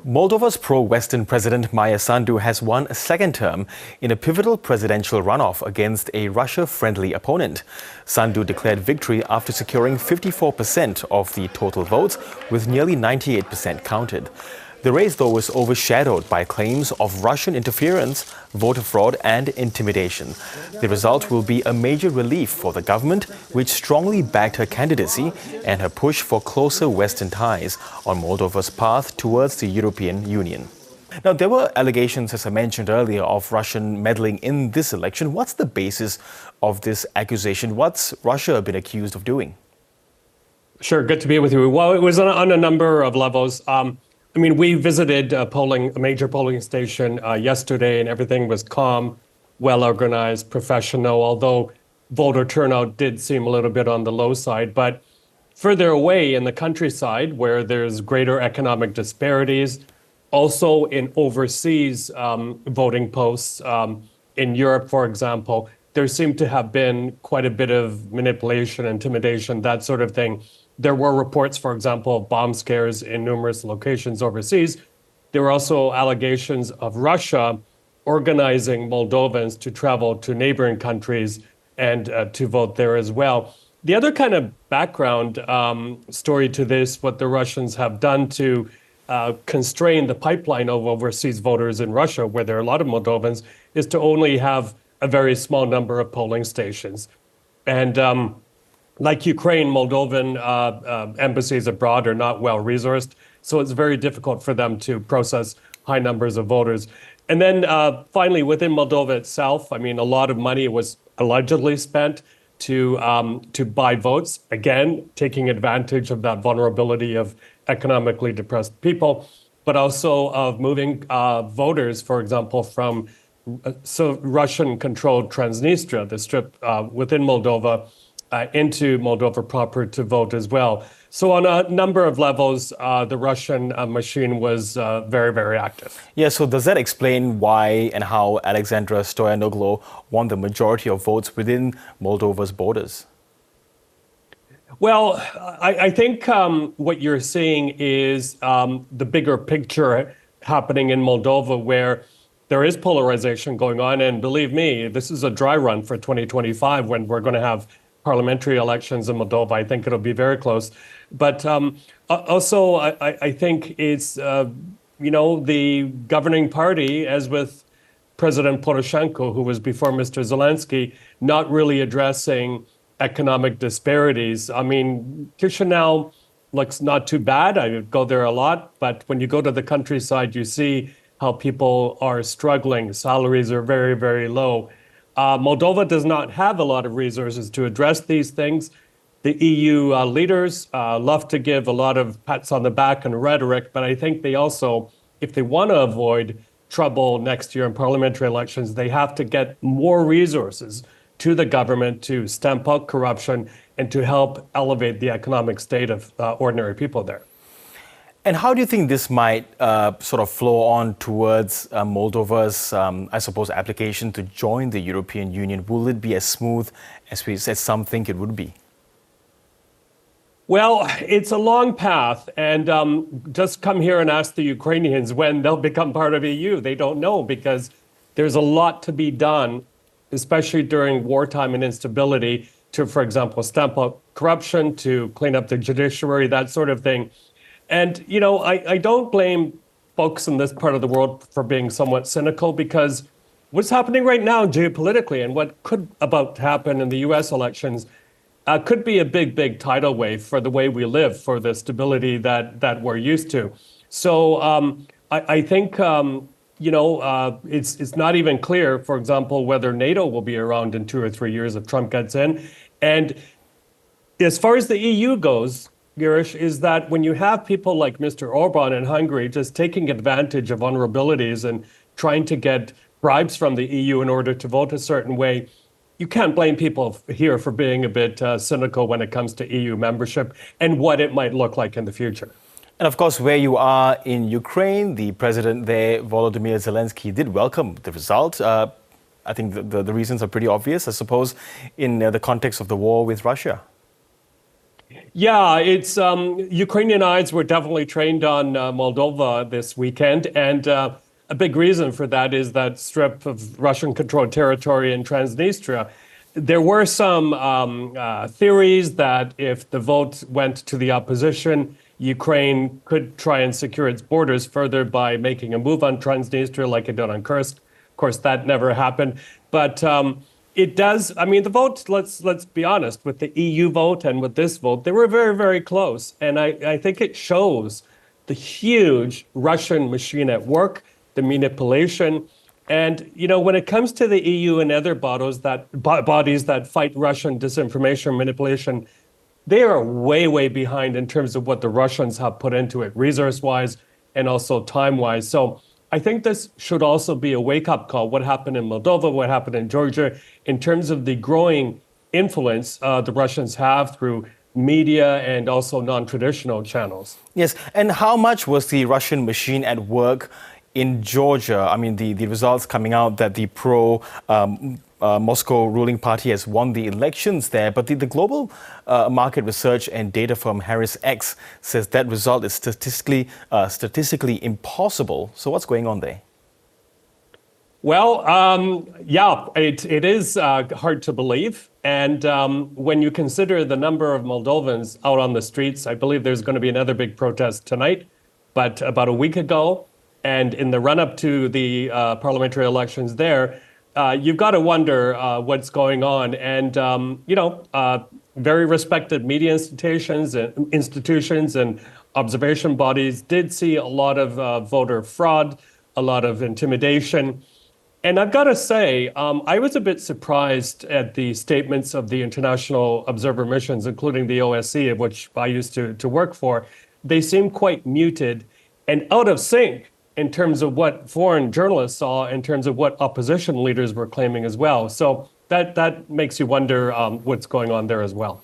Moldova's pro-Western president Maya Sandu has won a second term in a pivotal presidential runoff against a Russia-friendly opponent. Sandu declared victory after securing 54% of the total votes, with nearly 98% counted. The race, though, was overshadowed by claims of Russian interference, voter fraud and intimidation. The result will be a major relief for the government, which strongly backed her candidacy and her push for closer Western ties on Moldova's path towards the European Union. Now, there were allegations, as I mentioned earlier, of Russian meddling in this election. What's the basis of this accusation? What's Russia been accused of doing? Sure, good to be with you. Well, it was on a number of levels. We visited a major polling station yesterday, and everything was calm, well-organized, professional, although voter turnout did seem a little bit on the low side. But further away in the countryside, where there's greater economic disparities, also in overseas voting posts, in Europe, for example, there seemed to have been quite a bit of manipulation, intimidation, that sort of thing. There were reports, for example, of bomb scares in numerous locations overseas. There were also allegations of Russia organizing Moldovans to travel to neighboring countries and to vote there as well. The other kind of background story to this, what the Russians have done to constrain the pipeline of overseas voters in Russia, where there are a lot of Moldovans, is to only have a very small number of polling stations. And like Ukraine, Moldovan embassies abroad are not well resourced, so it's very difficult for them to process high numbers of voters. And then finally, within Moldova itself, a lot of money was allegedly spent to buy votes, again, taking advantage of that vulnerability of economically depressed people, but also of moving voters, for example, from Russian-controlled Transnistria, the strip within Moldova, into Moldova proper to vote as well. So on a number of levels, the Russian machine was very, very active. Yeah, so does that explain why and how Alexandra Stoyanoglu won the majority of votes within Moldova's borders? Well, I think what you're seeing is the bigger picture happening in Moldova, where there is polarization going on. And believe me, this is a dry run for 2025 when we're going to have parliamentary elections in Moldova. I think it'll be very close. But also, I think it's, the governing party, as with President Poroshenko, who was before Mr. Zelensky, not really addressing economic disparities. Chisinau looks not too bad. I go there a lot. But when you go to the countryside, you see how people are struggling. Salaries are very, very low. Moldova does not have a lot of resources to address these things. The EU leaders love to give a lot of pats on the back and rhetoric, but I think they also, if they want to avoid trouble next year in parliamentary elections, they have to get more resources to the government to stamp out corruption and to help elevate the economic state of ordinary people there. And how do you think this might sort of flow on towards Moldova's, application to join the European Union? Will it be as smooth as some think it would be? Well, it's a long path. And just come here and ask the Ukrainians when they'll become part of EU. They don't know, because there's a lot to be done, especially during wartime and instability, to, for example, stamp out corruption, to clean up the judiciary, that sort of thing. And, I don't blame folks in this part of the world for being somewhat cynical, because what's happening right now geopolitically and what could about to happen in the U.S. elections could be a big, big tidal wave for the way we live, for the stability that we're used to. So I think, it's not even clear, for example, whether NATO will be around in 2 or 3 years if Trump gets in. And as far as the EU goes, Girish, is that when you have people like Mr. Orban in Hungary just taking advantage of vulnerabilities and trying to get bribes from the EU in order to vote a certain way, you can't blame people here for being a bit cynical when it comes to EU membership and what it might look like in the future. And of course, where you are in Ukraine, the president there, Volodymyr Zelensky, did welcome the result. I think the reasons are pretty obvious, I suppose, in the context of the war with Russia. Yeah, it's Ukrainian eyes were definitely trained on Moldova this weekend, and a big reason for that is that strip of Russian-controlled territory in Transnistria. There were some theories that if the vote went to the opposition, Ukraine could try and secure its borders further by making a move on Transnistria like it did on Kursk. Of course, that never happened. But it does. I mean, the vote. Let's be honest. With the EU vote and with this vote, they were very, very close. And I think it shows the huge Russian machine at work, the manipulation. And when it comes to the EU and other bodies that fight Russian disinformation manipulation, they are way, way behind in terms of what the Russians have put into it, resource-wise and also time-wise. So I think this should also be a wake-up call. What happened in Moldova, what happened in Georgia, in terms of the growing influence the Russians have through media and also non-traditional channels. Yes, and how much was the Russian machine at work in Georgia? I mean, the results coming out that the Moscow ruling party has won the elections there, but the global market research and data firm Harris X says that result is statistically impossible. So what's going on there? Well, yeah, it is hard to believe. And when you consider the number of Moldovans out on the streets, I believe there's going to be another big protest tonight. But about a week ago, and in the run-up to the parliamentary elections there, you've got to wonder what's going on. And, very respected media institutions and observation bodies did see a lot of voter fraud, a lot of intimidation. And I've got to say, I was a bit surprised at the statements of the international observer missions, including the OSCE, of which I used to work for. They seem quite muted and out of sync in terms of what foreign journalists saw, in terms of what opposition leaders were claiming as well. So that makes you wonder what's going on there as well.